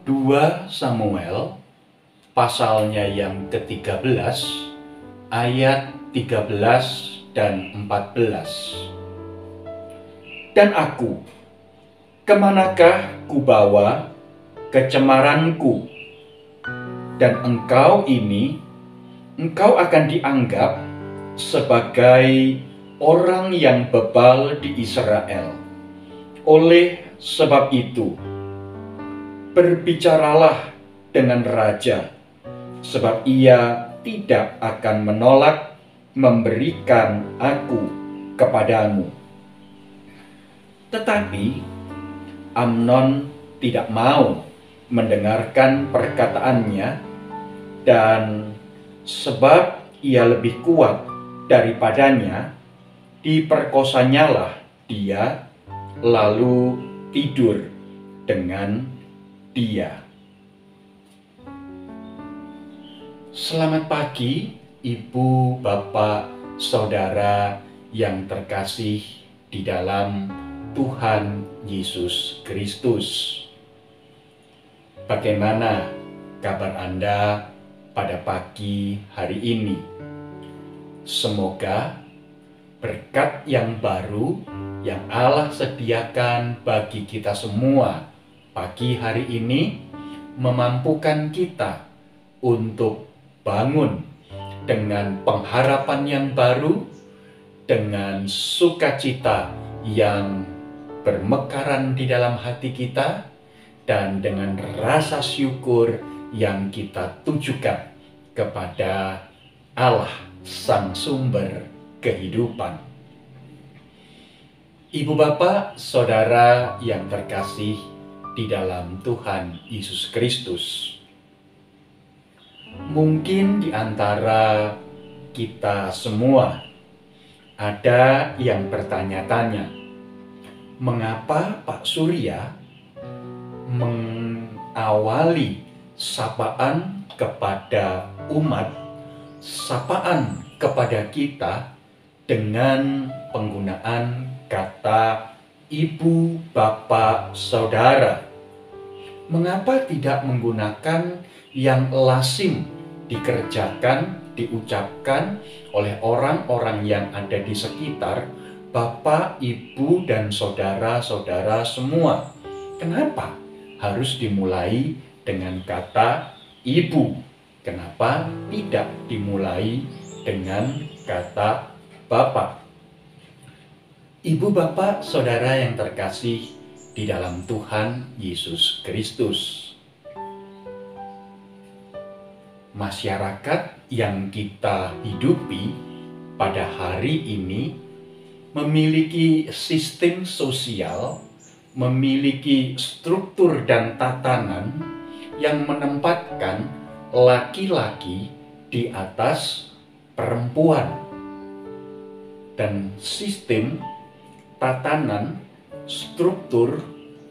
2 Samuel pasalnya yang ke-13 ayat 13 dan 14. Dan aku, kemanakah kubawa kecemaranku? Dan engkau akan dianggap sebagai orang yang bebal di Israel. Oleh sebab itu, berbicaralah dengan raja, sebab ia tidak akan menolak memberikan aku kepadamu. Tetapi Amnon tidak mau mendengarkan perkataannya, dan sebab ia lebih kuat daripadanya, diperkosanyalah dia lalu tidur dengan dia. Selamat pagi, Ibu, Bapak, Saudara yang terkasih di dalam Tuhan Yesus Kristus. Bagaimana kabar Anda pada pagi hari ini? Semoga berkat yang baru yang Allah sediakan bagi kita semua pagi hari ini memampukan kita untuk bangun dengan pengharapan yang baru, dengan sukacita yang bermekaran di dalam hati kita, dan dengan rasa syukur yang kita tujukan kepada Allah, Sang Sumber kehidupan. Ibu, Bapak, Saudara yang terkasih di dalam Tuhan Yesus Kristus, mungkin di antara kita semua ada yang bertanya-tanya, mengapa Pak Surya mengawali sapaan kepada umat, sapaan kepada kita dengan penggunaan kata ibu, bapak, saudara? Mengapa tidak menggunakan yang lazim dikerjakan, diucapkan oleh orang-orang yang ada di sekitar, bapak, ibu, dan saudara-saudara semua? Kenapa harus dimulai dengan kata ibu? Kenapa tidak dimulai dengan kata bapak? Ibu, bapak, saudara yang terkasih di dalam Tuhan Yesus Kristus, masyarakat yang kita hidupi pada hari ini memiliki sistem sosial, memiliki struktur dan tatanan yang menempatkan laki-laki di atas perempuan, dan sistem, tatanan, struktur,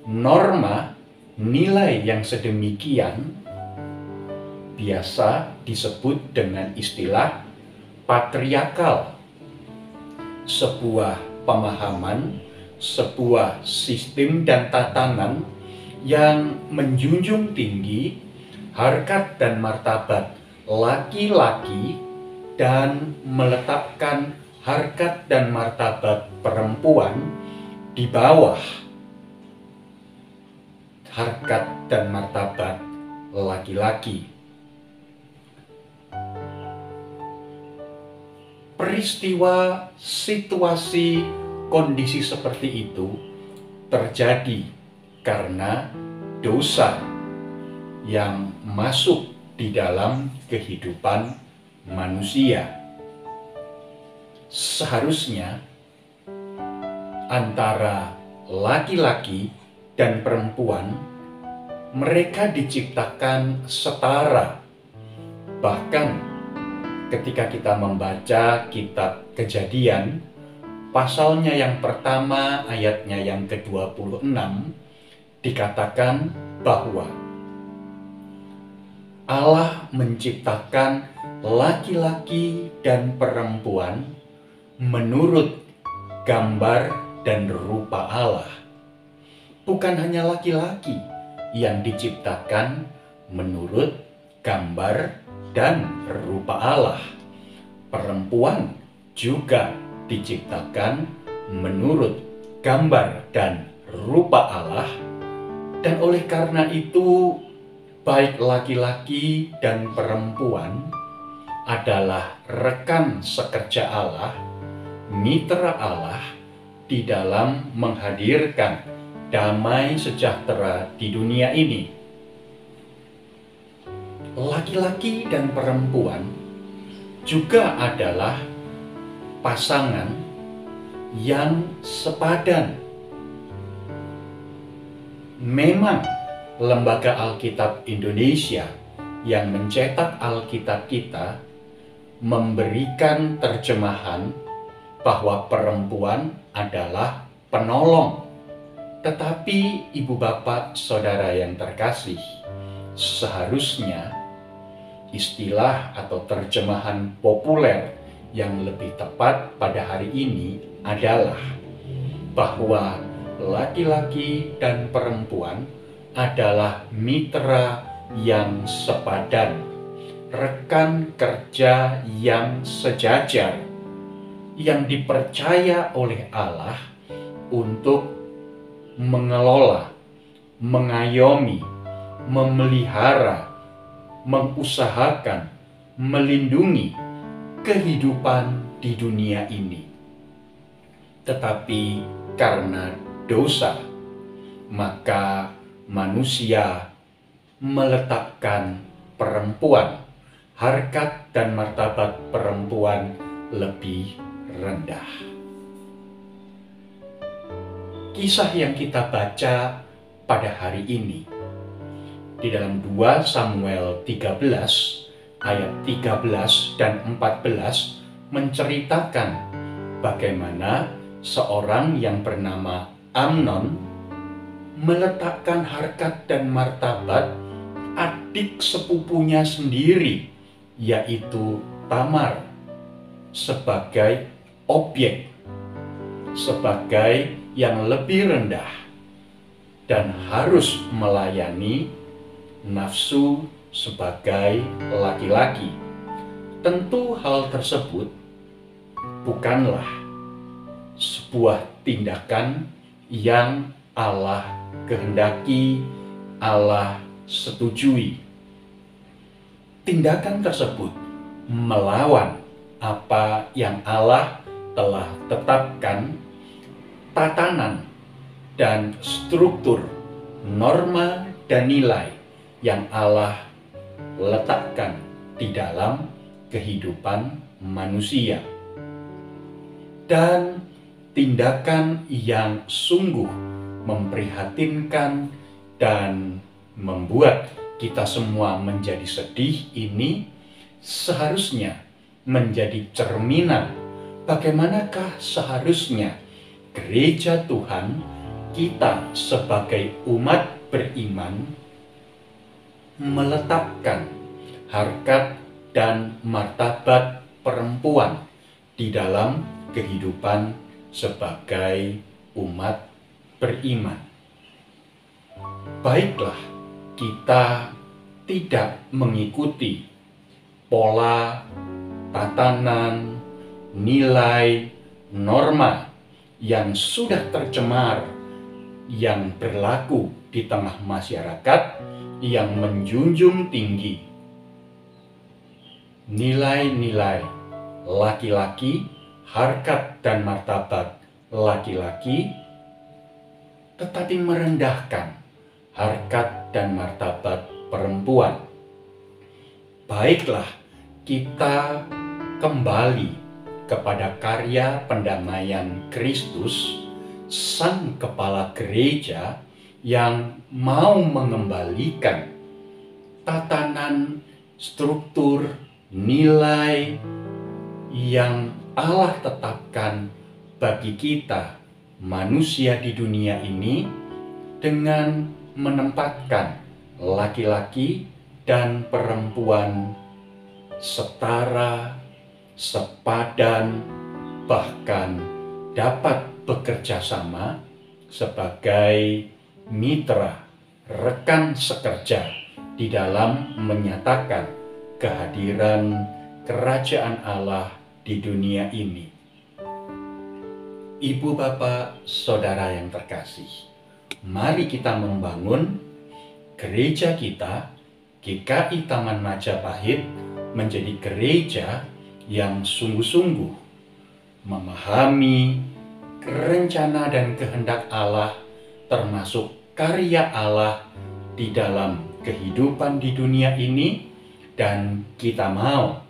norma, nilai yang sedemikian biasa disebut dengan istilah patriarkal. Sebuah pemahaman, sebuah sistem dan tatanan yang menjunjung tinggi harkat dan martabat laki-laki dan meletakkan harkat dan martabat perempuan di bawah harkat dan martabat laki-laki. Peristiwa, situasi, kondisi seperti itu terjadi karena dosa yang masuk di dalam kehidupan manusia. Seharusnya antara laki-laki dan perempuan, mereka diciptakan setara. Bahkan ketika kita membaca kitab Kejadian, pasalnya yang pertama, ayatnya yang ke-26, dikatakan bahwa Allah menciptakan laki-laki dan perempuan menurut gambar dan rupa Allah. Bukan hanya laki-laki yang diciptakan menurut gambar dan rupa Allah. Perempuan juga diciptakan menurut gambar dan rupa Allah, dan oleh karena itu baik laki-laki dan perempuan adalah rekan sekerja Allah, mitra Allah di dalam menghadirkan damai sejahtera di dunia ini. Laki-laki dan perempuan juga adalah pasangan yang sepadan. Memang Lembaga Alkitab Indonesia yang mencetak Alkitab kita memberikan terjemahan bahwa perempuan adalah penolong. Tetapi ibu bapak saudara yang terkasih, seharusnya istilah atau terjemahan populer yang lebih tepat pada hari ini adalah bahwa laki-laki dan perempuan adalah mitra yang sepadan, rekan kerja yang sejajar, yang dipercaya oleh Allah untuk mengelola, mengayomi, memelihara, mengusahakan, melindungi kehidupan di dunia ini. Tetapi karena dosa, maka manusia meletakkan perempuan, harkat dan martabat perempuan lebih rendah. Kisah yang kita baca pada hari ini di dalam 2 Samuel 13 ayat 13 dan 14 menceritakan bagaimana seorang yang bernama Amnon meletakkan harkat dan martabat adik sepupunya sendiri, yaitu Tamar, sebagai objek, sebagai yang lebih rendah, dan harus melayani nafsu sebagai laki-laki. Tentu hal tersebut bukanlah sebuah tindakan yang Allah kehendaki, Allah setujui. Tindakan tersebut melawan apa yang Allah telah tetapkan, tatanan dan struktur, norma dan nilai yang Allah letakkan di dalam kehidupan manusia. Dan tindakan yang sungguh memprihatinkan dan membuat kita semua menjadi sedih ini seharusnya menjadi cerminan bagaimanakah seharusnya gereja Tuhan, kita sebagai umat beriman, meletakkan harkat dan martabat perempuan di dalam kehidupan sebagai umat beriman. Baiklah, kita tidak mengikuti pola, tatanan, nilai, norma yang sudah tercemar, yang berlaku di tengah masyarakat yang menjunjung tinggi nilai-nilai laki-laki, harkat dan martabat laki-laki, tetapi merendahkan harkat dan martabat perempuan. Baiklah, kita kembali kepada karya pendamaian Kristus, Sang Kepala Gereja, yang mau mengembalikan tatanan, struktur, nilai yang Allah tetapkan bagi kita manusia di dunia ini, dengan menempatkan laki-laki dan perempuan setara, sepadan, bahkan dapat bekerja sama sebagai mitra rekan sekerja di dalam menyatakan kehadiran kerajaan Allah di dunia ini. Ibu, bapak, saudara yang terkasih, mari kita membangun gereja kita, GKI Taman Majapahit, menjadi gereja yang sungguh-sungguh memahami rencana dan kehendak Allah, termasuk karya Allah di dalam kehidupan di dunia ini, dan kita mau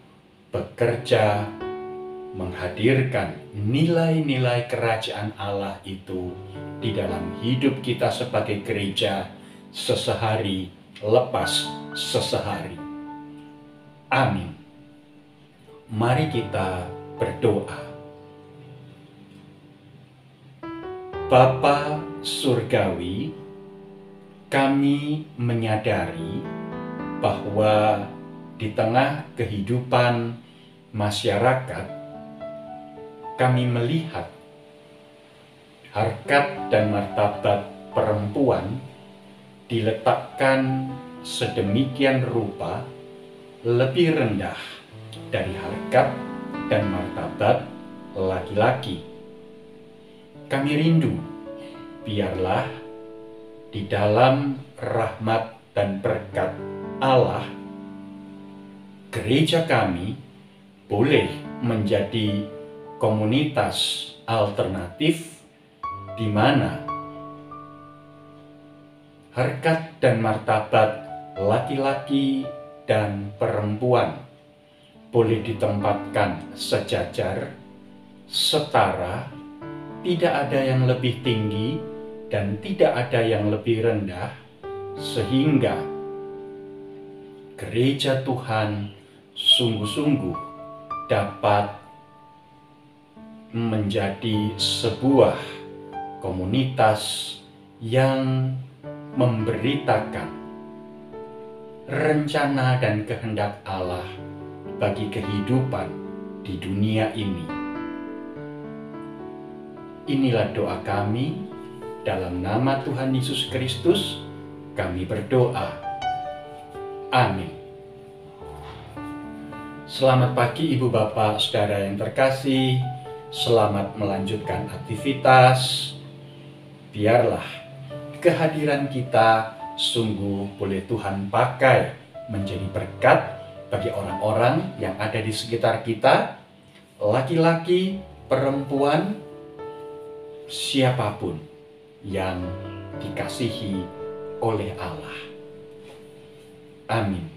bekerja menghadirkan nilai-nilai kerajaan Allah itu di dalam hidup kita sebagai gereja sesehari lepas sesehari. Amin. Mari kita berdoa. Bapa Surgawi, kami menyadari bahwa di tengah kehidupan masyarakat, kami melihat harkat dan martabat perempuan diletakkan sedemikian rupa lebih rendah dari harkat dan martabat laki-laki. Kami rindu, biarlah di dalam rahmat dan berkat Allah, gereja kami boleh menjadi komunitas alternatif di mana harkat dan martabat laki-laki dan perempuan boleh ditempatkan sejajar, setara, tidak ada yang lebih tinggi dan tidak ada yang lebih rendah, sehingga gereja Tuhan sungguh-sungguh dapat menjadi sebuah komunitas yang memberitakan rencana dan kehendak Allah bagi kehidupan di dunia ini. Inilah doa kami, dalam nama Tuhan Yesus Kristus kami berdoa. Amin. Selamat pagi Ibu Bapak Saudara yang terkasih. Selamat melanjutkan aktivitas. Biarlah kehadiran kita sungguh boleh Tuhan pakai menjadi berkat bagi orang-orang yang ada di sekitar kita, laki-laki, perempuan, siapapun yang dikasihi oleh Allah. Amin.